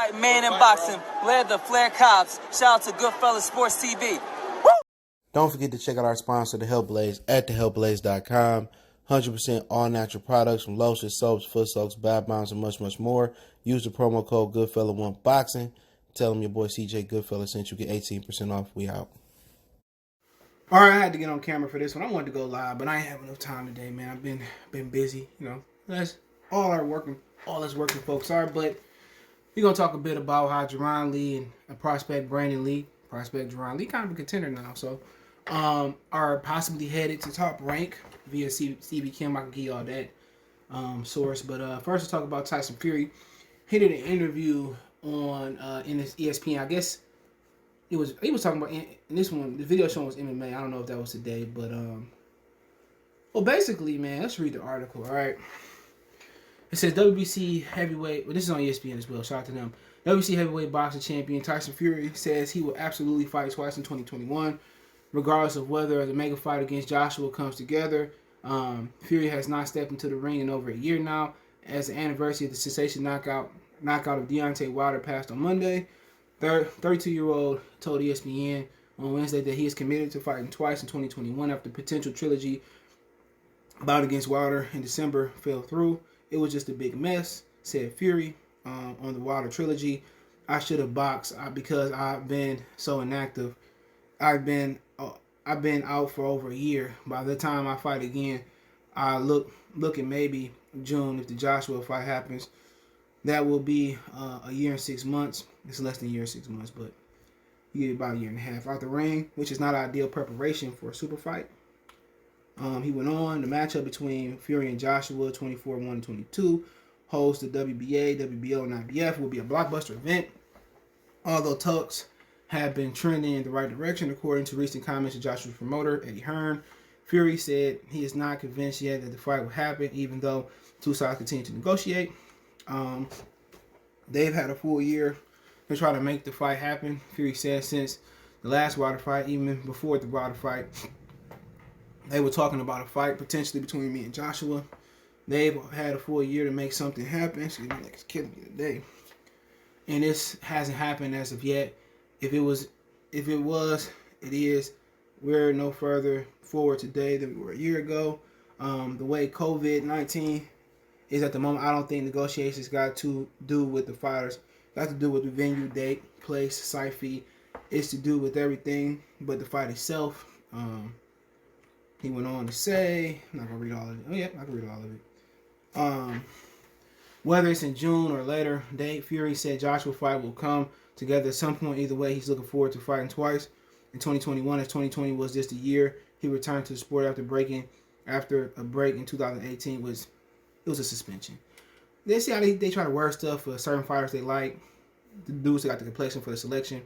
Fight man in boxing, led the Flair Cops. Shout out to Goodfellas Sports TV. Woo! Don't forget to check out our sponsor, The Health Blaze, at thehealthblaze.com. 100% all natural products from lotions, soaps, foot soaks, bath bombs, and much, much more. Use the promo code Goodfella1Boxing. Tell them your boy CJ Goodfella sent you. Get 18% off. We out. All right, I had to get on camera for this one. I wanted to go live, but I ain't have enough time today, man. I've been busy, you know. That's all us working folks are. But we're gonna talk a bit about how Jaron Lee and a prospect Jaron Lee, kind of a contender now. So, are possibly headed to top rank via Stevie Kim. I can give you all that source. But first, let's talk about Tyson Fury. He did an interview on Ennis ESPN. I guess he was talking about in this one. The video show was MMA. I don't know if that was today, but well, basically, man, let's read the article. All right, it says WBC heavyweight. Well, this is on ESPN as well. Shout out to them. WBC heavyweight boxing champion Tyson Fury says he will absolutely fight twice in 2021, regardless of whether the mega fight against Joshua comes together. Fury has not stepped into the ring in over a year now, as the anniversary of the sensation knockout of Deontay Wilder passed on Monday. 32-year-old told ESPN on Wednesday that he is committed to fighting twice in 2021 after the potential trilogy bout against Wilder in December fell through. It was just a big mess, said Fury on the Wilder trilogy. I should have boxed because I've been so inactive. I've been out for over a year. By the time I fight again, I look at maybe June if the Joshua fight happens. That will be a year and 6 months. It's less than a year and 6 months, but you get about a year and a half out the ring, which is not ideal preparation for a super fight. He went on. The matchup between Fury and Joshua, 24-1-22, holds the WBA, WBO, and IBF, will be a blockbuster event. Although talks have been trending in the right direction, according to recent comments of Joshua's promoter, Eddie Hearn. Fury said he is not convinced yet that the fight will happen, even though two sides continue to negotiate. They've had a full year to try to make the fight happen. Fury said since the last Wilder fight, even before the Wilder fight, they were talking about a fight potentially between me and Joshua. They've had a full year to make something happen. Excuse me, like it's killing me today. And this hasn't happened as of yet. If it was, it is. We're no further forward today than we were a year ago. The way COVID-19 is at the moment, I don't think negotiations got to do with the fighters. Got to do with the venue, date, place, site fee. It's to do with everything but the fight itself. He went on to say, I'm not going to read all of it. Oh, yeah, I can read all of it. Whether it's in June or later date, Fury said Joshua fight will come together at some point. Either way, he's looking forward to fighting twice in 2021, as 2020 was just a year. He returned to the sport after a break in 2018. It was a suspension. They see how they try to word stuff for certain fighters they like. The dudes that got the complexion for the selection,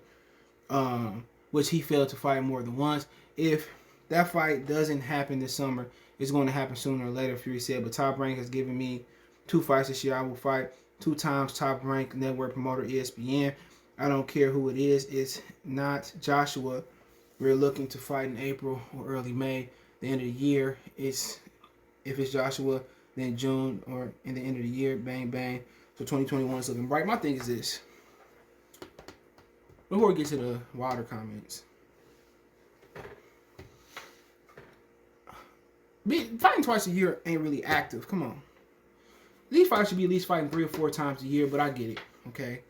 which he failed to fight more than once. If that fight doesn't happen this summer, it's going to happen sooner or later, Fury said. But Top Rank has given me 2 fights this year. I will fight 2 times Top Rank network promoter ESPN. I don't care who it is. It's not Joshua. We're looking to fight in April or early May, the end of the year. If it's Joshua, then June or in the end of the year, bang, bang. So 2021 is looking bright. My thing is this. Before we get to the Wilder comments. Fighting twice a year ain't really active. Come on. These fighters should be at least fighting 3 or 4 times a year, but I get it. Okay?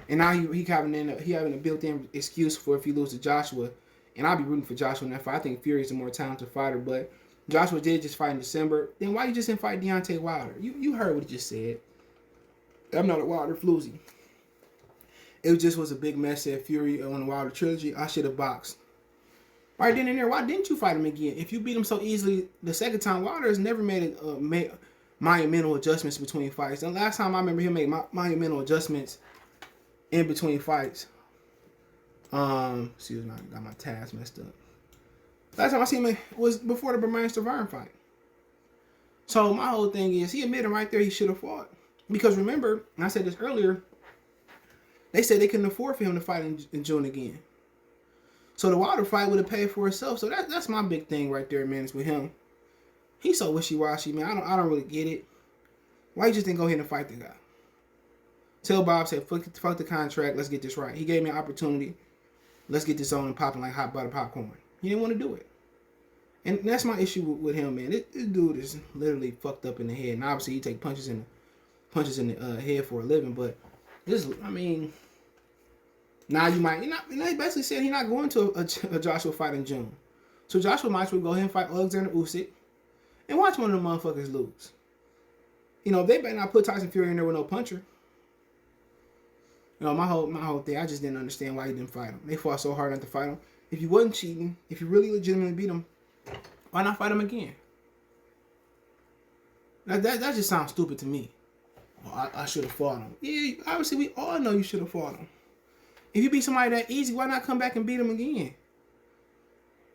And now he having a built-in excuse for if he loses to Joshua. And I'll be rooting for Joshua in that fight. I think Fury is a more talented fighter, but Joshua did just fight in December. Then why you just didn't fight Deontay Wilder? You heard what he just said. I'm not a Wilder floozy. It just was a big mess, said Fury on the Wilder trilogy. I should have boxed. Right then and there, why didn't you fight him again? If you beat him so easily the second time, Wilder has never made monumental adjustments between fights. The last time I remember him make monumental adjustments in between fights. Excuse me, I got my tabs messed up. Last time I seen him was before the Brandun fight. So my whole thing is, he admitted right there he should have fought. Because remember, and I said this earlier, they said they couldn't afford for him to fight in June again. So the Wilder fight would have paid for itself. So that's my big thing right there, man, is with him. He's so wishy-washy, man. I don't really get it. Why you just didn't go ahead and fight the guy? Tell Bob, said, fuck the contract. Let's get this right. He gave me an opportunity. Let's get this on and popping like hot butter popcorn. He didn't want to do it. And that's my issue with him, man. This dude is literally fucked up in the head. And obviously, he take punches in the head for a living. But this, I mean, now you might. He basically said he's not going to a Joshua fight in June. So Joshua might as well go ahead and fight Alexander Usyk and watch one of them motherfuckers lose. You know, they better not put Tyson Fury in there with no puncher. You know, my whole thing, I just didn't understand why he didn't fight him. They fought so hard not to fight him. If you wasn't cheating, if you really legitimately beat him, why not fight him again? That just sounds stupid to me. Well, I should have fought him. Yeah, obviously we all know you should have fought him. If you beat somebody that easy, why not come back and beat him again?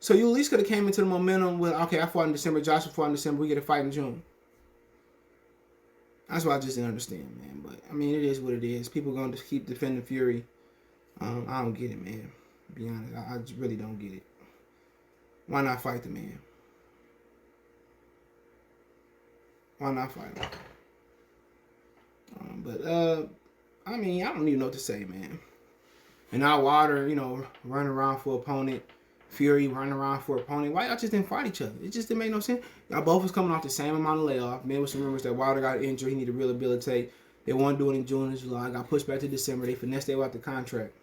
So you at least could have came into the momentum with, okay, I fought in December, Joshua fought in December, we get a fight in June. That's why I just didn't understand, man. But, I mean, it is what it is. People going to keep defending Fury. I don't get it, man. To be honest, I just really don't get it. Why not fight the man? Why not fight him? I mean, I don't even know what to say, man. And now Wilder, you know, running around for opponent. Fury running around for opponent. Why y'all just didn't fight each other? It just didn't make no sense. Y'all both was coming off the same amount of layoff. Man, with some rumors that Wilder got injured. He needed to rehabilitate. They wanted to do it in June and July. Got pushed back to December. They finessed their way out the contract.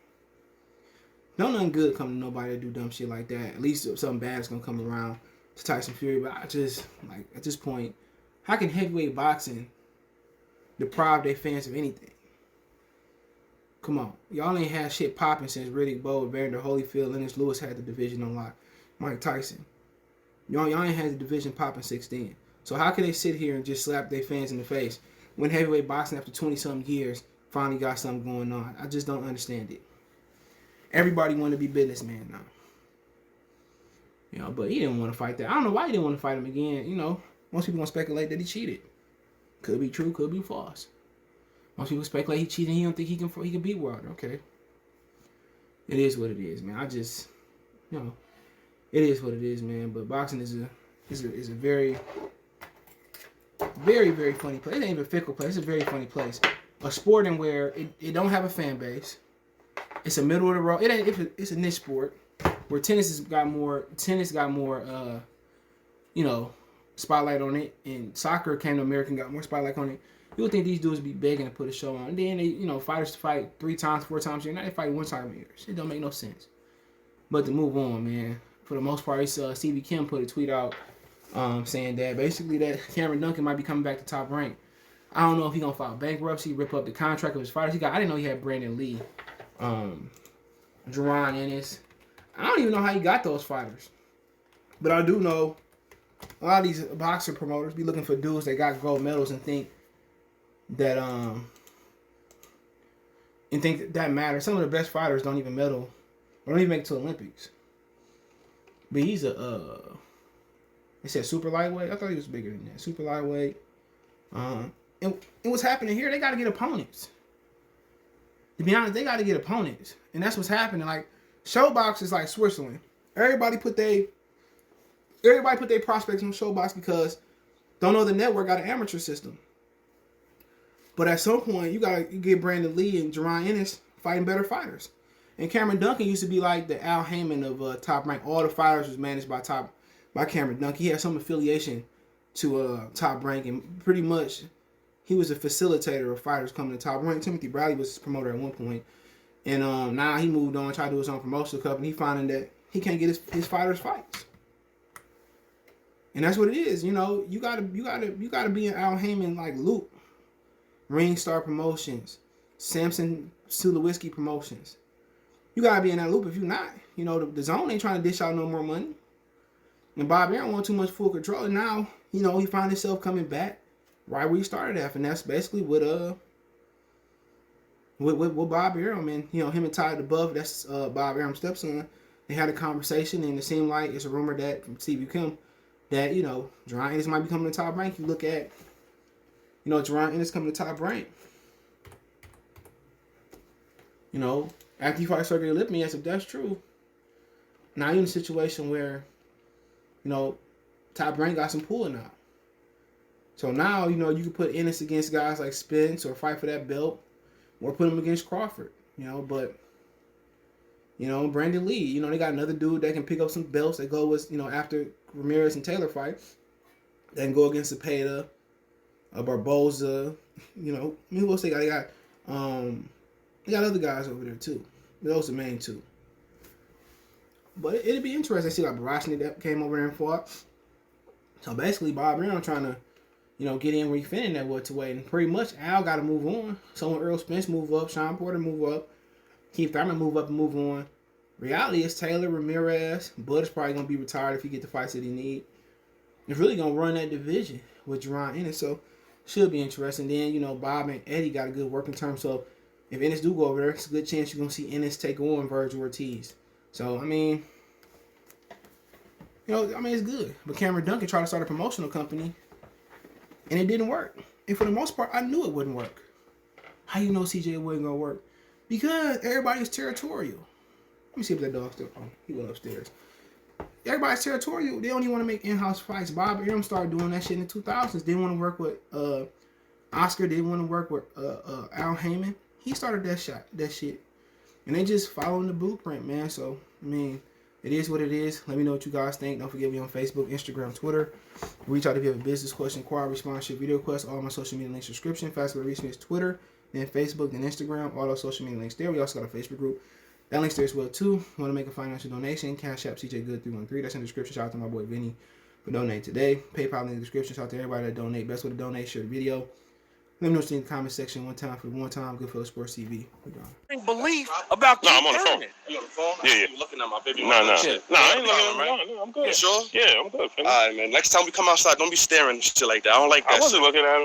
No nothing good come to nobody that do dumb shit like that. At least something bad is going to come around to Tyson Fury. But I just, like, at this point, how can heavyweight boxing deprive their fans of anything? Come on. Y'all ain't had shit popping since Riddick Bowe, Vander Holyfield, Ennis Lewis had the division on lock. Mike Tyson. Y'all ain't had the division popping 16. So how can they sit here and just slap their fans in the face when heavyweight boxing after 20-something years finally got something going on? I just don't understand it. Everybody want to be businessman now. You know, but he didn't want to fight that. I don't know why he didn't want to fight him again. You know, most people gonna speculate that he cheated. Could be true, could be false. Most people speculate he cheated. He don't think he can beat Wilder. Okay, it is what it is, man. I just, you know, it is what it is, man. But boxing is a very, very, very funny place. It ain't even a fickle place. It's a very funny place. A sport in where it don't have a fan base. It's a middle of the road. It's a niche sport where tennis got more, you know, spotlight on it, and soccer came to America and got more spotlight on it. You would think these dudes be begging to put a show on. And then they, you know, fighters fight 3 times, 4 times a year. Now they fight 1 time a year. Shit don't make no sense. But to move on, man. For the most part, Stevie Kim put a tweet out saying that basically that Cameron Duncan might be coming back to Top Rank. I don't know if he's gonna file bankruptcy, rip up the contract of his fighters. I didn't know he had Brandun Lee, Jaron, Ennis. I don't even know how he got those fighters. But I do know a lot of these boxer promoters be looking for dudes that got gold medals and think that matters. Some of the best fighters don't even medal or don't even make it to Olympics. But he's they said super lightweight. I thought he was bigger than that. Super lightweight. And what's happening here, they got to get opponents. To be honest, they got to get opponents. And that's what's happening. Like, ShowBox is like Switzerland. Everybody put their prospects on ShowBox because don't know the network got an amateur system. But at some point, you get Brandun Lee and Jaron Ennis fighting better fighters. And Cameron Duncan used to be like the Al Heyman of Top Rank. All the fighters was managed by Cameron Duncan. He had some affiliation to Top Rank, and pretty much he was a facilitator of fighters coming to Top Rank. Timothy Bradley was his promoter at one point. And now he moved on, tried to do his own promotional company. He finding that he can't get his fighters fights. And that's what it is. You know, you gotta be in Al Heyman like loop. Ring Star Promotions, Samson Sulawski Promotions. You gotta be in that loop. If you're not, you know, the zone ain't trying to dish out no more money. And Bob Arum want too much full control. And now, you know, he found himself coming back right where he started at. And that's basically with Bob Arum. And, you know, him and Ty above, that's Bob Arum's stepson. They had a conversation, and it seemed like it's a rumor that from Stevie Kim that, you know, Jaron Ennis might be coming to Top Rank. You look at, you know, Jaron Ennis coming to Top Rank. You know, after you fight Sergey Lipniak, if that's true, now you're in a situation where, you know, Top Rank got some pull now. So now, you know, you can put Ennis against guys like Spence or fight for that belt. or put him against Crawford. But Brandun Lee, they got another dude that can pick up some belts that go with after Ramirez and Taylor fight. They can go against Zepeda, Barboza. Who else they got? They got other guys over there too. Those are the main two. But it'd be interesting to see like Barashny that came over there and fought. So basically, Bob Brown trying to, get in where he fit in that welterweight. And pretty much Al got to move on. So when Earl Spence move up, Sean Porter move up, Keith Thurman move up and move on. Reality is Taylor, Ramirez, Bud is probably going to be retired if he get the fights that he need. It's really going to run that division with Jaron Ennis. So should be interesting. Then, Bob and Eddie got a good working term. So if Ennis do go over there, it's a good chance you're going to see Ennis take on Virgil Ortiz. So, it's good. But Cameron Duncan tried to start a promotional company, and it didn't work. And for the most part, I knew it wouldn't work. How you know CJ wasn't going to work? Because everybody's territorial. Let me see if that dog's still... Oh, he went upstairs. Everybody's territorial. They only want to make in-house fights. Bob Arum started doing that shit in the 2000s. Didn't want to work with Oscar. Didn't want to work with Al Heyman. He started that shit. And they just following the blueprint, man. So, it is what it is. Let me know what you guys think. Don't forget me on Facebook, Instagram, Twitter. Reach out if you have a business question, inquiry, sponsorship, video request. All my social media links, description. Fast way to reach me is Twitter, then Facebook, then Instagram. All those social media links there. We also got a Facebook group. That link's there as well, too. Want to make a financial donation? Cash App CJ Good 313. That's in the description. Shout out to my boy Vinny for donating today. PayPal in the description. Shout out to everybody that donate. Best way to donate, share the video. Let me know what you think in the comment section. One time for the one time. Good for the Sports TV. Belief about I'm on the phone. You on the phone? Yeah. You looking at my baby? No, I ain't looking right? at him. I'm good. You sure? Yeah, I'm good. All right, man. Next time we come outside, don't be staring and shit like that. I don't like that. I wasn't looking at him.